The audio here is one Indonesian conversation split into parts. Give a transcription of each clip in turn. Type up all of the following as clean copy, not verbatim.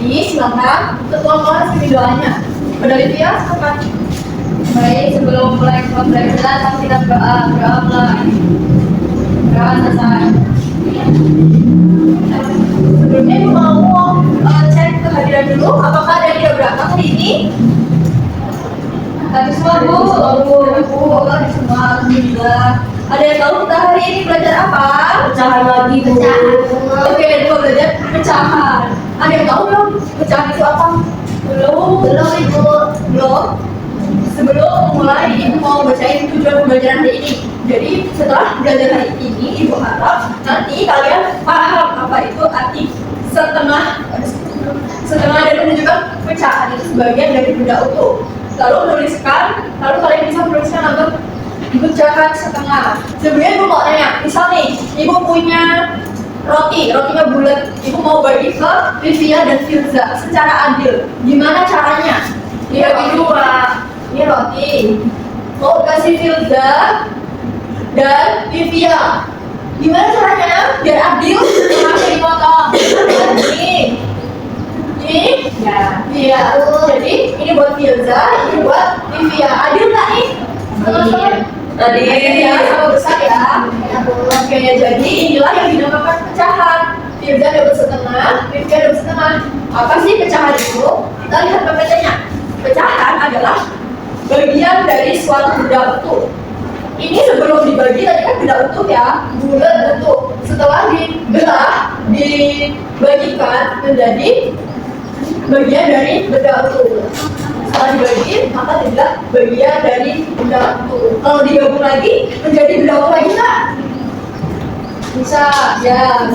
ini silakan ketuaan sini doanya. Pada Livia, silakan. Baik, sebelum mulai pembelajaran kita berdoa mulai. Berdoa selesai. Sebelumnya aku mau cek kehadiran dulu. Apakah ada yang berangkat hari ini? Tadi semua Bu, tadi semua alhamdulillah. Ada yang tahu kita hari ini belajar apa? Pecahan lagi Bu. Oke, kita belajar pecahan. Ada yang tahu belum? Pecahan itu apa? Belum Ibu. Belum. Sebelum mulai, Ibu mau bacain tujuan pembelajaran hari ini. Jadi setelah belajar hari ini, Ibu harap nanti kalian paham apa itu arti setengah dan menunjukkan pecahan itu sebagian dari benda utuh. Lalu menuliskan, lalu kalian bisa menuliskan atau pecahan setengah. Sebelumnya Ibu mau tanya, misal nih, Ibu punya rotinya bulat, Ibu mau bagi ke Livia dan Firza secara adil. Gimana caranya? Dibagi dua. Ini roti, mau kasih Firza dan Livia. Gimana caranya biar adil? Masih dipotong. Ini, iya. Jadi ini buat Firza, ini buat Livia. Adil nggak nih? Adil ya, sama besar ya. Oke, jadi inilah yang dinamakan pecahan. Firza dapat setengah, Livia dapat setengah. Apa sih pecahan itu? Kita lihat pembacanya. Pecahan adalah bagian dari suatu benda utuh. Ini sebelum dibagi tadi kan benda utuh ya, bulat utuh. Setelah dibelah, dibagikan menjadi bagian dari benda utuh. Setelah dibagi, maka tidak bagian dari benda utuh. Kalau digabung lagi menjadi benda utuh lagi nggak? Bisa ya.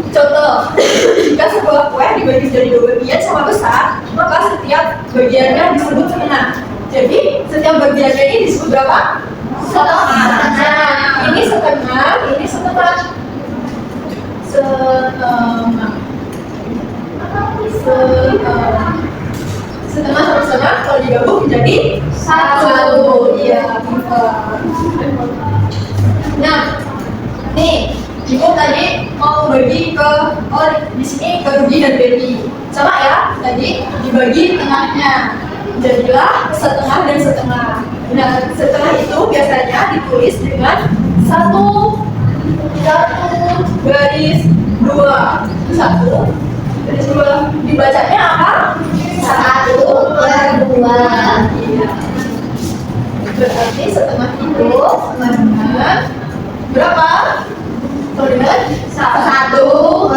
Contoh, jika sebuah kue dibagi menjadi dua bagian sama besar, maka setiap bagiannya disebut setengah. Jadi setiap bagiannya ini disebut berapa? Setengah. Ini setengah, ini setengah. Setengah sama setengah kalau digabung menjadi satu. Iya. Nah, nih. Ibu tadi mau bagi ke, di sini ke Ruby dan Baby. Sama ya, tadi dibagi tengahnya. Jadilah setengah dan setengah. Nah, setengah itu biasanya ditulis dengan satu garis dua. Satu garis dua. Dibacanya apa? 1/2. Iya. Berarti setengah itu sama dengan berapa? Dengan 1/2.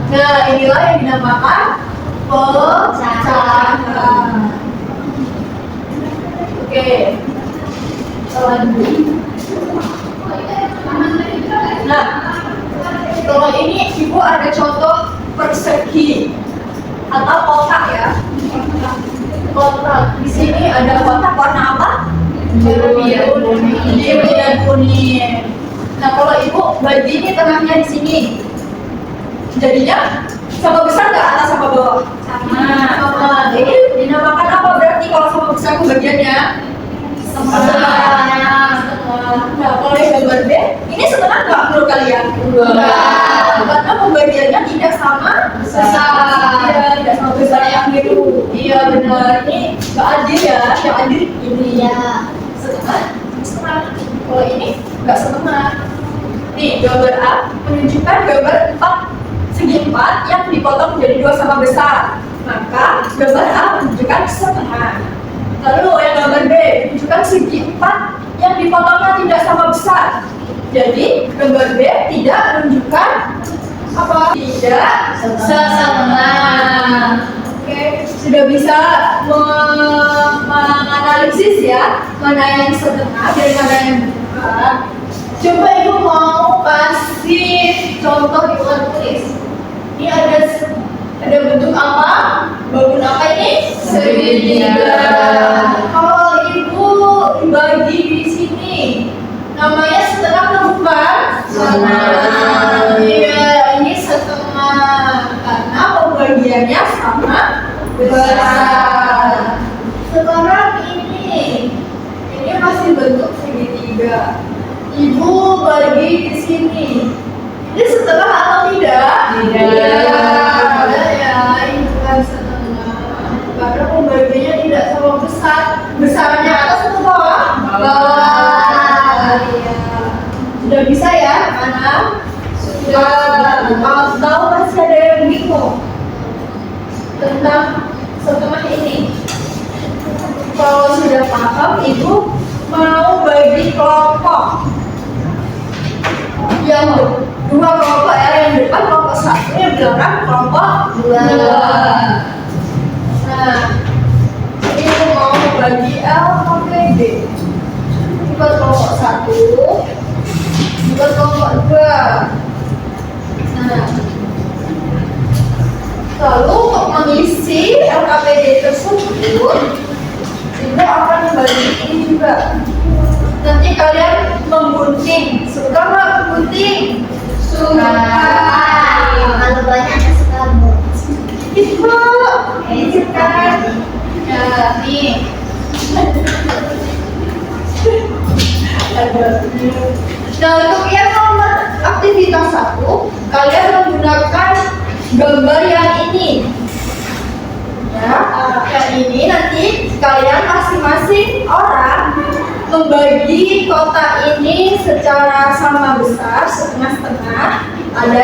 Nah, inilah yang dinamakan pecahan. Oke. Nah, kalau ini Ibu ada contoh persegi atau kotak ya. Kotak. Di sini ada kotak warna apa? Biru dan kuning. Nah, kalau Ibu bagi ini tengahnya di sini, jadinya sama besar nggak atas sama bawah? Sama. Ini dinamakan apa berarti kalau sama besar pembagiannya? Setengah. Nah, kalau yang gambar B, ini setengah nggak menurut kalian? Enggak. Karena pembagiannya tidak sama besar. Iya, tidak sama besar yang biru. Iya benar. Ini nggak adil ya. Yang adil ini ya. Setengah. Kalau ini nggak setengah. Nih, gambar A menunjukkan gambar 4 segi 4 yang dipotong menjadi 2 sama besar. Maka gambar A menunjukkan setengah. Lalu yang gambar B menunjukkan segi 4 yang dipotongnya tidak sama besar. Jadi gambar B tidak menunjukkan apa? Tidak setengah. Oke, sudah bisa menganalisis ya mana yang setengah dan mana yang bukan. Coba Ibu mau kasih contoh di luar tulis. Ini ada bentuk apa? Bangun apa ini? Segitiga. Kalau Ibu bagi di sini, namanya setengah atau bukan? Setengah. Iya, ini setengah karena pembagiannya sama besar. Sekarang ini masih bentuk segitiga. Ibu bagi di sini. Ini setengah atau tidak? Iya, ya, ini kan setengah. Karena pembagiannya tidak sama besar. Besarnya atas atau bawah? Bawah. Iya. Sudah bisa ya, anak? Sudah. Atau masih ada yang bingung tentang setengah ini? Kalau sudah paham, ibu mau bagi kelompok. Yang dua kelompok ya, yang depan kelompok satu, yang belakang kelompok dua. Nah, ini mau bagi L sampai D. Ini buat kelompok satu, buat kelompok dua. Nah, lalu untuk mengisi LKPD tersebut, ibu akan membagi ini juga. Nanti kalian memgunting. Suka nggak gunting? Suka. Kalau banyak ada sekamu. Ibu, ini kan. Ya, nih. Nah, untuk yang nomor aktivitas 1, kalian menggunakan gambar yang ini. Ya, yang ini nanti kalian masing-masing orang membagi kotak ini secara sama besar, setengah-setengah. Ada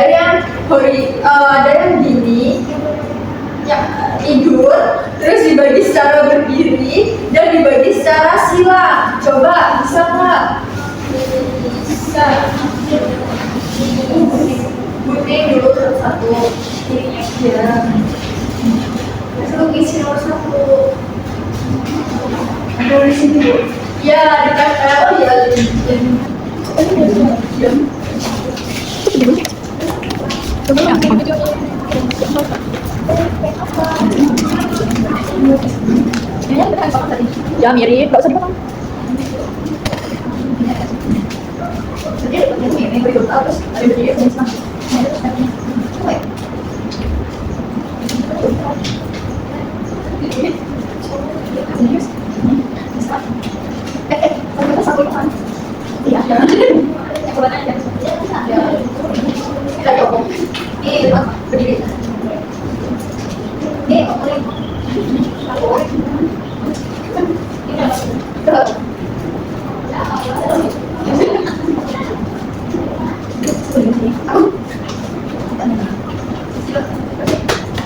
yang gini, ya tidur, terus dibagi secara berdiri dan dibagi secara sila. Coba bisa nggak? Bisa. Gunting dulu satu. Ya. Terus isi nomor 1. Ada di sini bu. Ya, ditempel. Oh ya. Ya mirip, nggak usah dipotong. Ini berikut terus ada berdiri terus mas.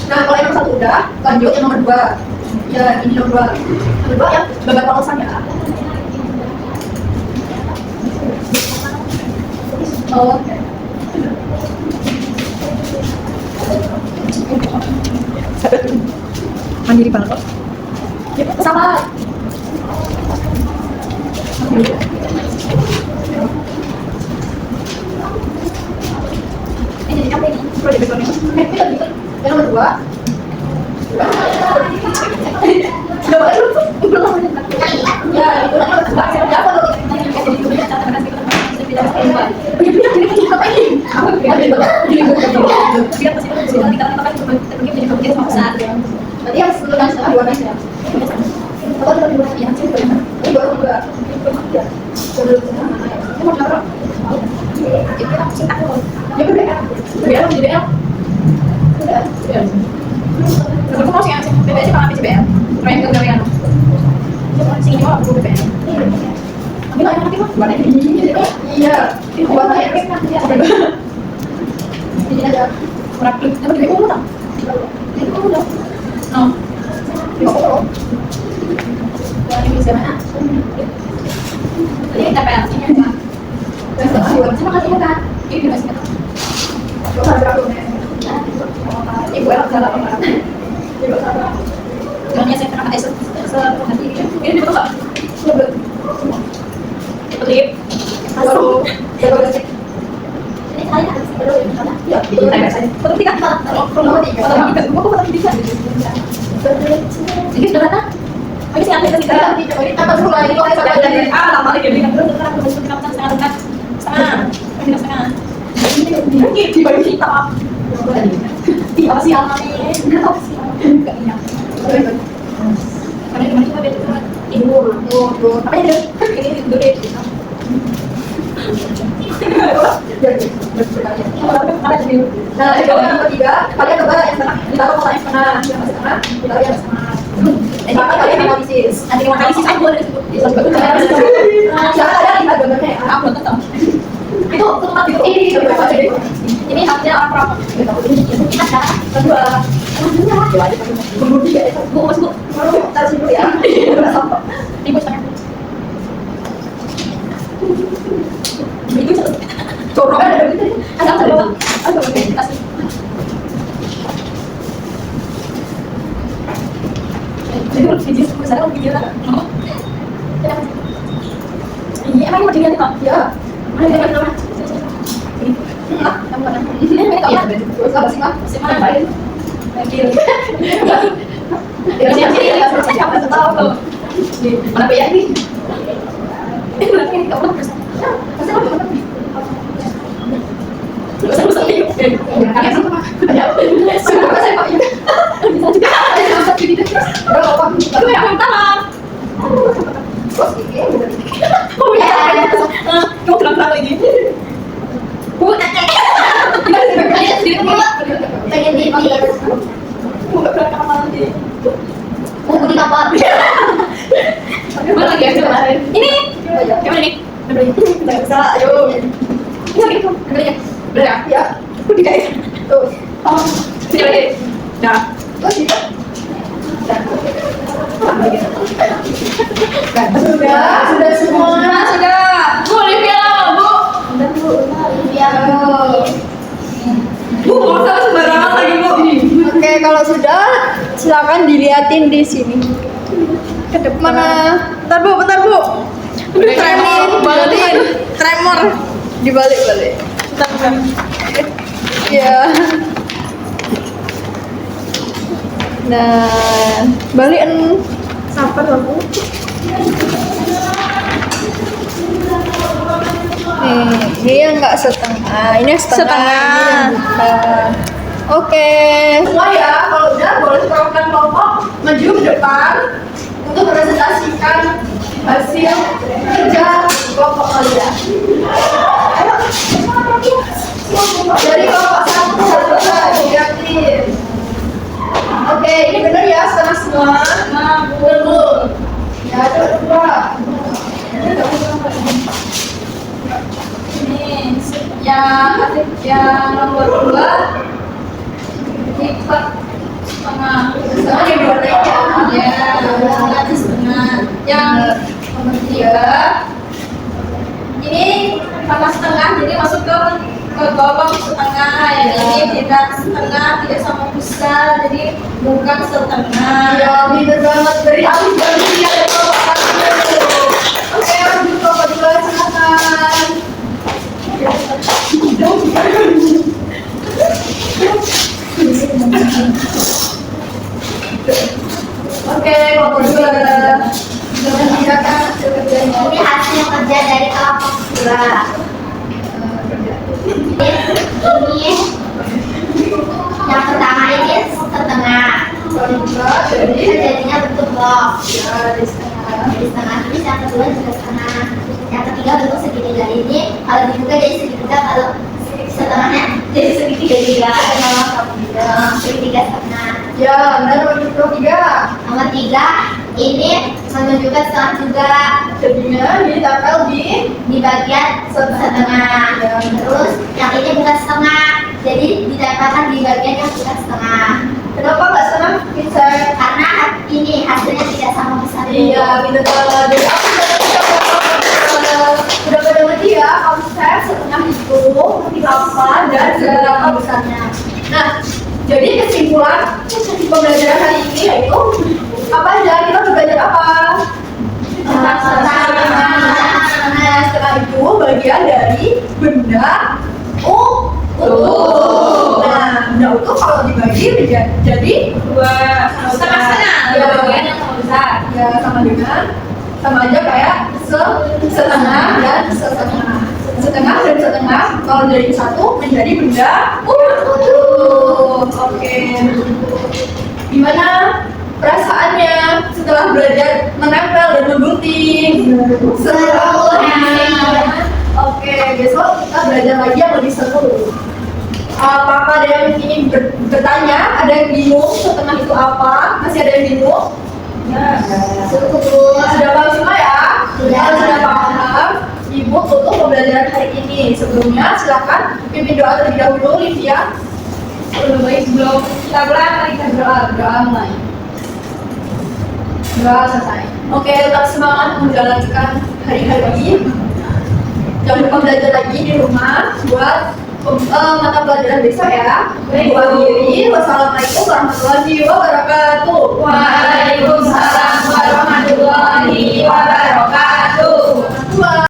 Nah, kalau yang satu udah, lanjut yang nomor 2. Ya, ini nomor 2. Nomor 2 yang gambar polosan ya. Oh, oke. Mandiri banget kok. Ya, sama. Ini jadi apa ini? Project besarnya. Yang nomor 2. Ya, itu tadi yang sebelumnya setelah dua ya. Kalau kita dua yang ini baru juga. Ini mau taruh. Ini kita cinta aku. Ya udah ya. BBL jadi BL. Udah. Ya. Aku mau sih yang BBL sih kalau BBL. Proyek kegawean. Sing ini mau aku BBL. Tapi lah yang nanti mah buat ini. Iya. Buat yang nanti ya. Jadi ada praktik. Tapi BBL mau tak? Ini udah. Oh. Oh. Ini bisa mana? Ini TPL. Terima kasih kan. Ini masih kan. Ibu elok salah apa? Ibu salah. Jangan saya terangkan nanti ini betul nggak? Betul. Betul. Lalu ini saya harus ya, betul tidak? Kalau tidak, jadi sudah datang. Habis yang kita kita dulu lagi kalau saya dari lama lagi kita terus kita harus setengah. Ini dibagi kita. Iya sih alami. Enggak sih. Enggak iya. Karena kemarin kita beda sama ibu. Apa itu? Ini dulu deh. Nah, itu yang ketiga, kalian coba yang setengah, ditaruh kotak yang setengah, yang setengah, ditaruh yang setengah. Tapi kalian analisis. Nanti mau analisis aku boleh situ. Jangan ada lihat gambarnya ya. Aku nonton tahu. Itu tempat itu. Ini haknya apa? Kedua. Bu, mas bu, taruh sini dulu ya. Ibu setengah. Itu corong ada gitu. Ada. Jadi kalau video misalnya kalau video kan, ini emang ini materialnya kok? Ya, mana yang mana? Ini, kamu mana? Ini kau ya? Terus apa sih kak? Mana lain? Kiri. Ya, siapa tahu kalau mana ya ini? Berarti ini kau mana? Pasti kau mana? Sudah semua, sudah. Bu, Olivia, Bu. Bu, mau sama sembarangan lagi, Bu. Oke, kalau sudah silakan diliatin di sini. Ke depan. Mana? Bentar bu. Tremor. Dibalik. Bentar. Ya. Nah, balikin. Sabar aku. Nih, ini yang enggak setengah. Ini yang setengah. Ini yang bukan. Oke. Semua ya, kalau udah boleh terapkan kelompok maju ke depan untuk presentasikan hasil kerja kelompok kalian. Dari kelompok satu lihatin. Oke, ini benar ya setengah semua. Belum. Ya, coba. Ini yang nomor 2. Lipat setengah yang dua ya, setengah yang nomor 3 ini tambah setengah jadi masuk ke kolom setengah yang ini tidak setengah tidak sama besar jadi bukan setengah Ya, pinter banget dari Alif dan Ria dan Bapak. oke lanjut ke kedua silakan oke kelompok 2 silakan hasil kerjanya. Ini hasil kerja dari kelompok 2. Ini yang pertama ini setengah. Jadi Jadinya bentuk box. ya di setengah. Jadi setengah ini yang kedua juga setengah. Yang ketiga bentuk segitiga ini kalau dibuka jadi segitiga kalau setengahnya jadi segitiga juga. Segitiga setengah. Ya, benar nomor 3. Nomor 3 ini menunjukkan setengah juga Jadinya ditempel di bagian setengah. Terus yang ini bukan setengah, jadi ditempelkan di bagian yang bukan setengah. kenapa nggak setengah bisa? Karena ini hasilnya tidak sama besar. Iya, gitu banget. Jadi aku udah pada ngerti ya konsep setengah itu seperti apa dan seberapa besarnya. Nah, jadi kesimpulan pembelajaran hari ini yaitu apa aja kita belajar apa? Setengah itu bagian dari benda utuh. Nah, benda utuh kalau dibagi jadi dua setengah-setengah. Ya, bagian yang sama besar. Ya, sama aja kayak setengah dan setengah. Setengah dan setengah kalau jadi satu menjadi benda utuh. Oke. Gimana perasaannya setelah belajar menempel dan menggunting? Seru. Oke, besok kita belajar lagi yang lebih seru. Apakah ada yang ingin bertanya? Ada yang bingung setengah itu apa? Masih ada yang bingung? Cukup. Sudah paham semua ya? Sudah. Kalau sudah paham, Ibu tutup pembelajaran hari ini. Sebelumnya silakan pimpin doa terlebih dahulu, Livia. Lebih baik sebelum kita mulai kita berdoa mulai. Doa selesai. Oke, tetap semangat menjalankan hari-hari ini. Jangan lupa belajar lagi di rumah buat mata pelajaran besok ya. Baik, Bu. Akhiri, wassalamualaikum warahmatullahi wabarakatuh. Waalaikumsalam warahmatullahi wabarakatuh.